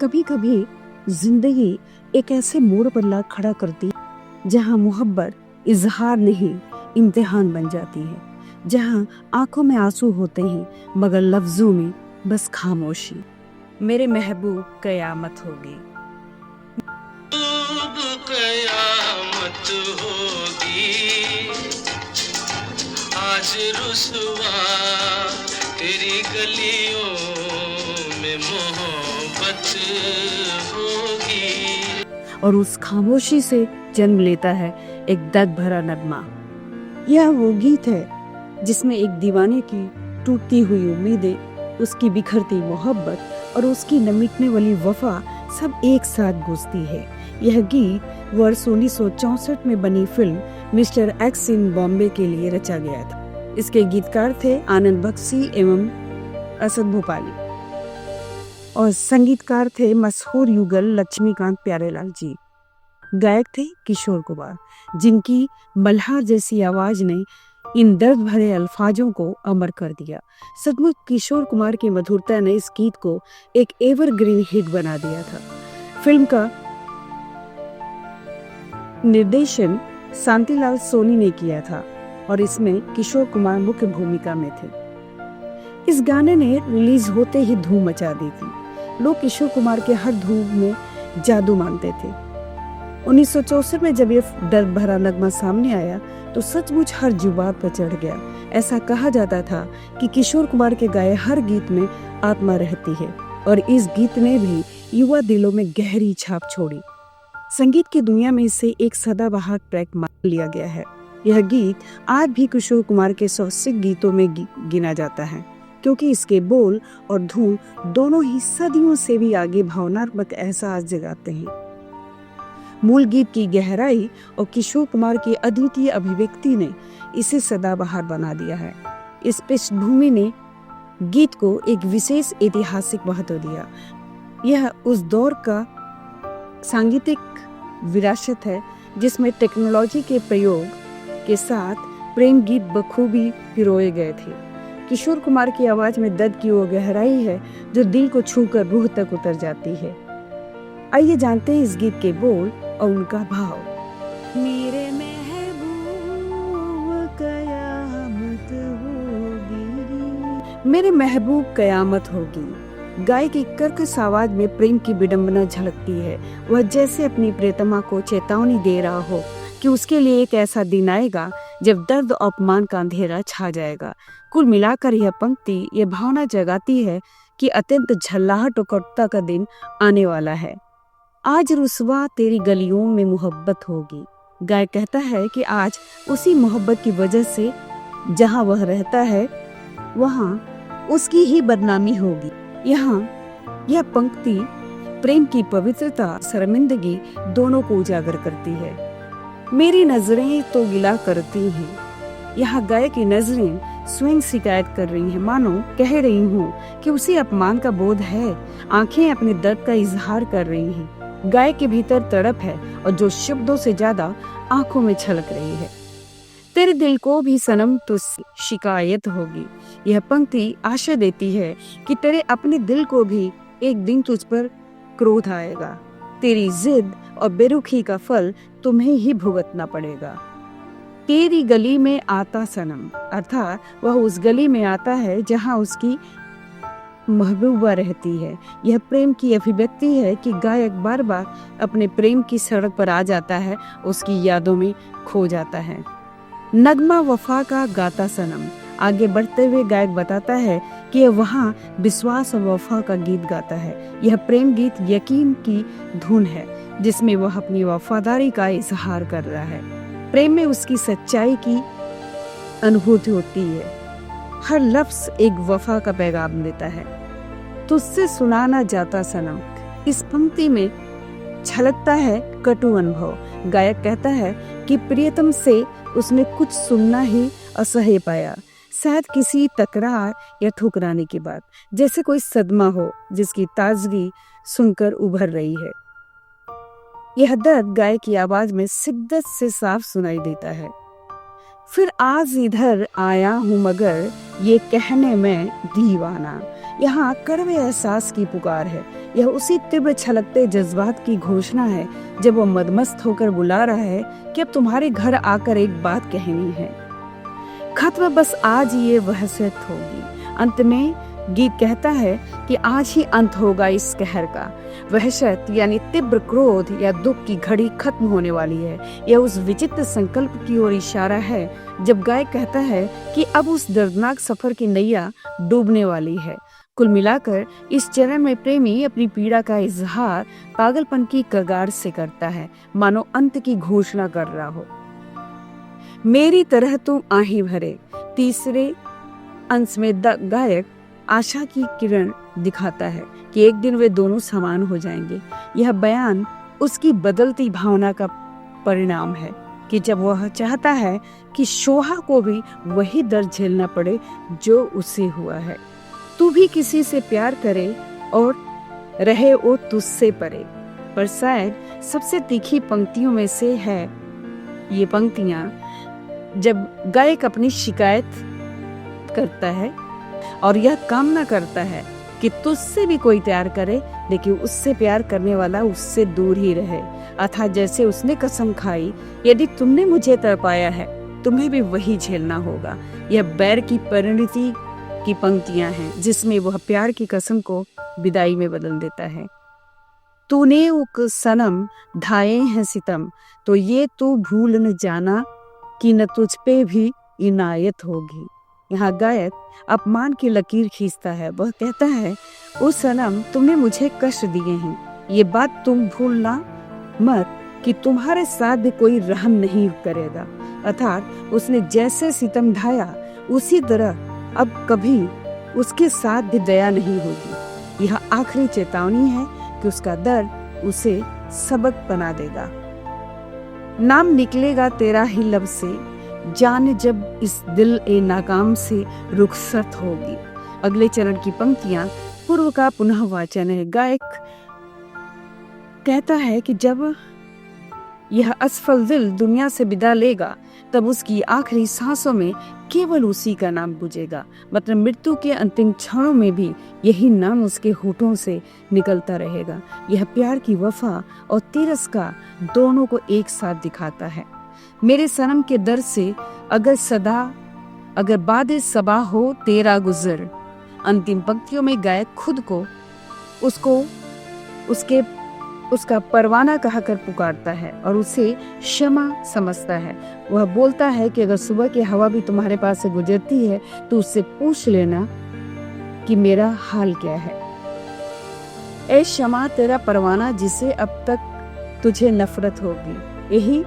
कभी कभी जिंदगी एक ऐसे मोड़ पर ला खड़ा करती जहां मोहब्बत इजहार नहीं इम्तिहान बन जाती है, जहां आंखों में आंसू होते हैं मगर लफ्जों में बस खामोशी। मेरे महबूब कयामत होगी। कयामत होगी आज रुसवा तेरी गलियों में मोहब्बत होगी। और उस खामोशी से जन्म लेता है एक दर्द भरा नगमा। यह वो गीत है जिसमें एक दीवाने की टूटती हुई उम्मीदें, उसकी बिखरती मोहब्बत और उसकी न मिटने वाली वफा सब एक साथ गूंजती है। यह गीत वर्ष 1964 में बनी फिल्म मिस्टर एक्स इन बॉम्बे के लिए रचा गया था। इसके गीतकार थे आनंद बख्शी एवं असद भोपाली और संगीतकार थे मशहूर युगल लक्ष्मीकांत प्यारेलाल जी। गायक थे किशोर कुमार, जिनकी मल्हार जैसी आवाज ने इन दर्द भरे अल्फाजों को अमर कर दिया। सचमुच किशोर कुमार की मधुरता ने इस गीत को एक एवरग्रीन हिट बना दिया था। फिल्म का निर्देशन शांतिलाल सोनी ने किया था और इसमें किशोर कुमार मुख्य भूमिका में थे। इस गाने ने रिलीज होते ही धूम मचा दी थी। लोग किशोर कुमार के हर धूम में जादू मानते थे। 1964 में जब ये दर्द भरा नगमा सामने आया तो सचमुच हर जुबान पर चढ़ गया। ऐसा कहा जाता था कि किशोर कुमार के गाए हर गीत में आत्मा रहती है और इस गीत ने भी युवा दिलों में गहरी छाप छोड़ी। संगीत की दुनिया में इसे एक सदाबहार ट्रैक मान लिया गया है। यह गीत आज भी किशोर कुमार के सौसिक गीतों में गिना जाता है, क्योंकि इसके बोल और धुन दोनों ही सदियों से भी आगे भावनात्मक एहसास जगाते हैं। मूल गीत की गहराई और किशोर कुमार की अद्वितीय अभिव्यक्ति ने इसे सदाबहार बना दिया है। इस पृष्ठभूमि ने गीत को एक विशेष ऐतिहासिक महत्व दिया। यह उस दौर का सांगीतिक विरासत है जिसमें टेक्नोलॉजी के प्रयोग के साथ प्रेम गीत बखूबी पिरोए गए थे। किशोर कुमार की आवाज में दर्द की वो गहराई है जो दिल को छूकर रूह तक उतर जाती है। आइए जानते हैं इस गीत के बोल और उनका भाव। मेरे महबूब कयामत होगी, मेरे महबूब कयामत होगी। गाय की कर्कश आवाज में प्रेम की विडंबना झलकती है। वह जैसे अपनी प्रियतमा को चेतावनी दे रहा हो कि उसके लिए एक ऐसा दिन आएगा जब दर्द और अपमान का अंधेरा छा जाएगा। कुल मिलाकर यह पंक्ति यह भावना जगाती है कि अत्यंत झल्लाहट और कटुता का दिन आने वाला है। आज रुसवा तेरी गलियों में मोहब्बत होगी। गाय कहता है कि आज उसी मोहब्बत की वजह से जहां वह रहता है वहां उसकी ही बदनामी होगी। यहाँ यह पंक्ति प्रेम की पवित्रता शर्मिंदगी दोनों को उजागर करती है। मेरी नजरें तो गिला करती हैं। यहाँ गाय की नजरें स्वयं शिकायत कर रही हैं, मानो कह रही हूँ कि उसे अपमान का बोध है। आंखें अपने दर्द का इजहार कर रही हैं। गाय के भीतर तड़प है और जो शब्दों से ज्यादा आंखों में छलक रही है। तेरे दिल को भी सनम तो शिकायत होगी। यह पंक्ति आशा देती है कि तेरे अपने दिल को भी एक दिन तुझ पर क्रोध आएगा। तेरी जिद और बेरुखी का फल तुम्हें ही भुगतना पड़ेगा। तेरी गली में आता सनम, अर्थात वह उस गली में आता है जहां उसकी महबूबा रहती है। यह प्रेम की अभिव्यक्ति है कि गायक बार बार अपने प्रेम की सड़क पर आ जाता है, उसकी यादों में खो जाता है। नगमा वफा का गाता सनम। आगे बढ़ते हुए गायक बताता है कि वहाँ विश्वास और वफा का गीत गाता है। यह प्रेम गीत यकीन की धुन है जिसमें वह अपनी वफादारी का इजहार कर रहा है। प्रेम में उसकी सच्चाई की अनुभूति होती है। हर लफ्ज एक वफा का पैगाम देता है। तुझसे सुनाना जाता सनम। इस पंक्ति में झलकता है कटु अनुभव। गायक कहता है कि प्रियतम से उसने कुछ सुनना ही असह्य पाया, शायद किसी तकरार या ठुकराने की बात, जैसे कोई सदमा हो जिसकी ताजगी सुनकर उभर रही है। यह दर्द गाय की आवाज में शिद्दत से साफ सुनाई देता है। फिर आज इधर आया हूँ मगर ये कहने में दीवाना। यहाँ कड़वे एहसास की पुकार है। यह उसी तीव्र छलकते जज्बात की घोषणा है जब वो मदमस्त होकर बुला रहा है कि अब तुम्हारे घर आकर एक बात कहनी है। खत्म बस आज ये वहशत होगी। अंत में गीत कहता है कि आज ही अंत होगा इस कहर का। वहशत यानी तीव्र क्रोध या दुख की घड़ी खत्म होने वाली है। यह उस विचित्र संकल्प की ओर इशारा है जब गायक कहता है कि अब उस दर्दनाक सफर की नैया डूबने वाली है। कुल मिलाकर इस चरण में प्रेमी अपनी पीड़ा का इजहार पागलपन की कगार से करता है, मानो अंत की घोषणा कर रहा हो। मेरी तरह तुम आही भरे। तीसरे अंश में गायक आशा की किरण दिखाता है कि एक दिन वे दोनों समान हो जाएंगे। यह बयान उसकी बदलती भावना का परिणाम है कि जब वह चाहता है कि सोहा को भी वही दर्द झेलना पड़े जो उसे हुआ है। तू भी किसी से प्यार करे और रहे वो तुझसे परे। पर शायद सबसे तीखी पंक्तियों में से है ये पंक्तियां जब गायक अपनी शिकायत करता है और यह कामना करता है कि तुझसे भी कोई प्यार करे, लेकिन उससे प्यार करने वाला उससे दूर ही रहे। अर्थात जैसे उसने कसम खाई, यदि तुमने मुझे तड़पाया है तुम्हें भी वही झेलना होगा। यह बैर की परिणति की पंक्तियां हैं जिसमें वह प्यार की कसम को विदाई में बदल देता है। तूने उक सनम ढाए हैं सितम, तो ये तू भूल न जाना कि न तुझ पे भी इनायत होगी। यहाँ गायक अपमान की लकीर खींचता है। वह कहता है, ओ सनम तुमने मुझे कष्ट दिए हैं, ये बात तुम भूलना मत कि तुम्हारे साथ भी कोई रहम नहीं करेगा। अर्थात उसने जैसे सितम ढाया उसी तरह अब कभी उसके साथ भी दया नहीं होगी। यह आखिरी चेतावनी है कि उसका दर्द उसे सबक बना देगा। नाम निकलेगा तेरा ही लब से, जान जब इस दिल ए नाकाम से रुखसत होगी। अगले चरण की पंक्तियां पूर्व का पुनः वाचन है। गायक कहता है कि जब यह असफल दिल दुनिया से विदा लेगा तब उसकी आखिरी सांसों में केवल उसी का नाम गूंजेगा। मतलब मृत्यु के अंतिम क्षणों में भी यही नाम उसके होठों से निकलता रहेगा। यह प्यार की वफा और तिरस्कार दोनों को एक साथ दिखाता है। मेरे सनम के दर से अगर बाद सबा हो तेरा गुजर। अंतिम पंक्तियों में गायक खुद को उसका परवाना कहकर पुकारता है और उसे क्षमा समझता है। वह बोलता है कि अगर सुबह की हवा भी तुम्हारे पास से गुजरती है तो उससे पूछ लेना कि मेरा हाल क्या है। ए क्षमा तेरा परवाना जिसे अब तक तुझे नफरत होगी। यही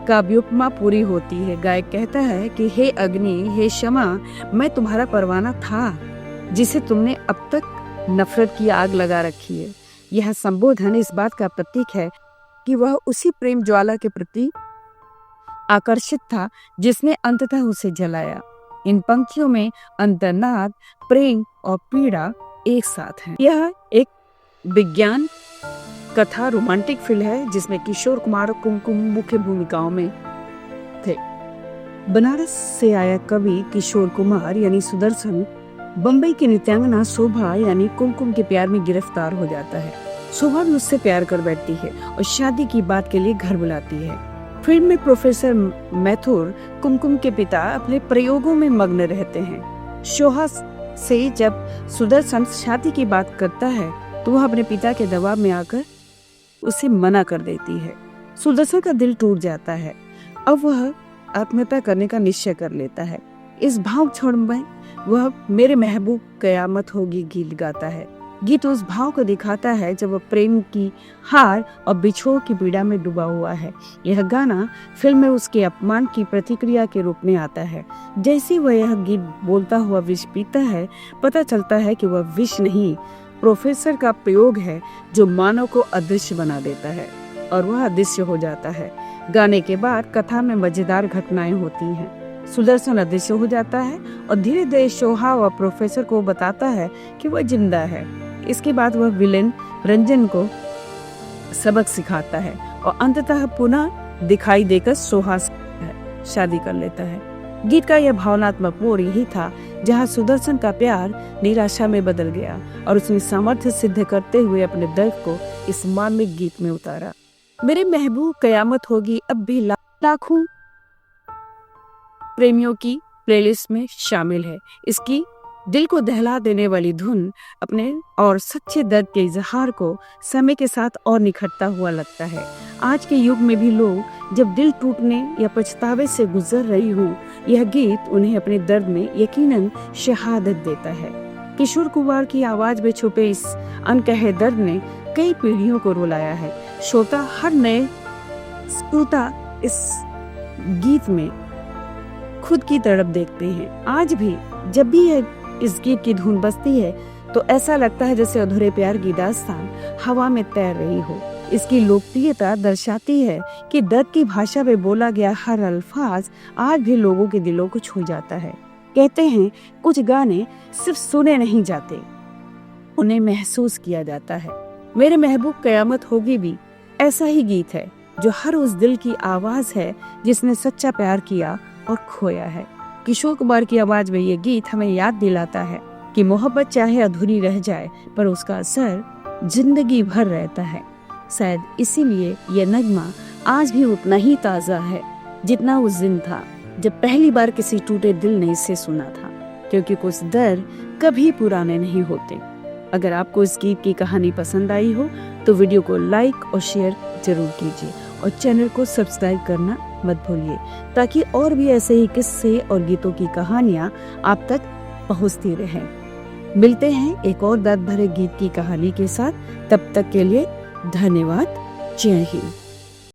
काव्योपमा पूरी होती है। गायक कहता है कि हे अग्नि, हे क्षमा, मैं तुम्हारा परवाना था जिसे तुमने अब तक नफरत की आग लगा रखी है। यह संबोधन इस बात का प्रतीक है कि वह उसी प्रेम ज्वाला के प्रति आकर्षित था जिसने अंततः उसे जलाया। इन पंक्तियों में अंतर्नाद, प्रेम और पीड़ा एक साथ हैं। यह एक विज्ञान कथा रोमांटिक फिल्म है जिसमें किशोर कुमार और कुमकुम मुख्य भूमिकाओं में थे। बनारस से आया कवि किशोर कुमार यानी सुदर्शन बंबई की नृत्यांगना शोभा यानी कुमकुम के प्यार में गिरफ्तार हो जाता है। शोभा भी उससे प्यार कर बैठती है और शादी की बात के लिए घर बुलाती है। फिल्म में प्रोफेसर मैथुर कुमकुम के पिता अपने प्रयोगों में मग्न रहते हैं। शोभा से जब सुदर्शन शादी की बात करता है तो वह अपने पिता के दबाव में आकर उसे मना कर देती है। सुदर्शन का दिल टूट जाता है। अब वह आत्महत्या करने का निश्चय कर लेता है। इस भाव क्षण में वह मेरे महबूब कयामत होगी गीत गाता है। गीत उस भाव को दिखाता है जब वह प्रेम की हार और बिछोह की पीड़ा में डूबा हुआ है। यह गाना फिल्म में उसके अपमान की प्रतिक्रिया के रूप में आता है। जैसे वह यह गीत बोलता हुआ विष पीता है, पता चलता है कि वह विष नहीं, प्रोफेसर का प्रयोग है जो मानव को अदृश्य बना देता है और वह अदृश्य हो जाता है। गाने के बाद कथा में मजेदार घटनाएं होती हैं। सुदर्शन अदृश्य हो जाता है और धीरे धीरे शोभा व प्रोफेसर को बताता है कि वह जिंदा है। इसके बाद वह विलेन रंजन को सबक सिखाता है और अंततः पुनः दिखाई देकर सोहा से शादी कर लेता है। गीत का यह भावनात्मक मोड़ यही था जहाँ सुदर्शन का प्यार निराशा में बदल गया और उसने सामर्थ्य सिद्ध करते हुए अपने दर्द को इस मार्मिक गीत में उतारा। मेरे महबूब कयामत होगी अब भी लाखों प्रेमियों की प्लेलिस्ट में शामिल है। इसकी दिल को दहला देने वाली धुन अपने और सच्चे दर्द के इजहार को समय के साथ और निखरता हुआ लगता है। आज के युग में भी लोग जब दिल टूटने या पछतावे से गुजर रही हो, यह गीत उन्हें अपने दर्द में यकीनन शहादत देता है। किशोर कुमार की आवाज में छुपे इस अनकहे दर्द ने कई पीढ़ियों को रुलाया है। श्रोता हर नए श्रोता इस गीत में खुद की तड़प देखते हैं। आज भी जब भी इस गीत की धुन बजती है तो ऐसा लगता है जैसे अधूरे प्यार की दास्तान हवा में तैर रही हो। इसकी लोकप्रियता दर्शाती है कि दर्द की भाषा में बोला गया हर अल्फाज आज भी लोगों के दिलों को छू जाता है। कहते हैं कुछ गाने सिर्फ सुने नहीं जाते, उन्हें महसूस किया जाता है। मेरे महबूब कयामत होगी भी ऐसा ही गीत है जो हर उस दिल की आवाज है जिसने सच्चा प्यार किया और खोया है। किशोर कुमार की आवाज में ये गीत हमें याद दिलाता है कि मोहब्बत चाहे अधूरी रह जाए पर उसका असर जिंदगी भर रहता है। शायद इसीलिए ये नगमा आज भी उतना ही ताजा है जितना उस दिन था जब पहली बार किसी टूटे दिल ने इसे सुना था, क्योंकि कुछ दर्द कभी पुराने नहीं होते। अगर आपको इस गीत की कहानी पसंद आई हो तो वीडियो को लाइक और शेयर जरूर कीजिए और चैनल को सब्सक्राइब करना मत भूलिए ताकि और भी ऐसे ही किस्से और गीतों की कहानियां आप तक पहुंचती रहें। मिलते हैं एक और दर्द भरे गीत की कहानी के साथ। तब तक के लिए धन्यवाद। जय हिंद।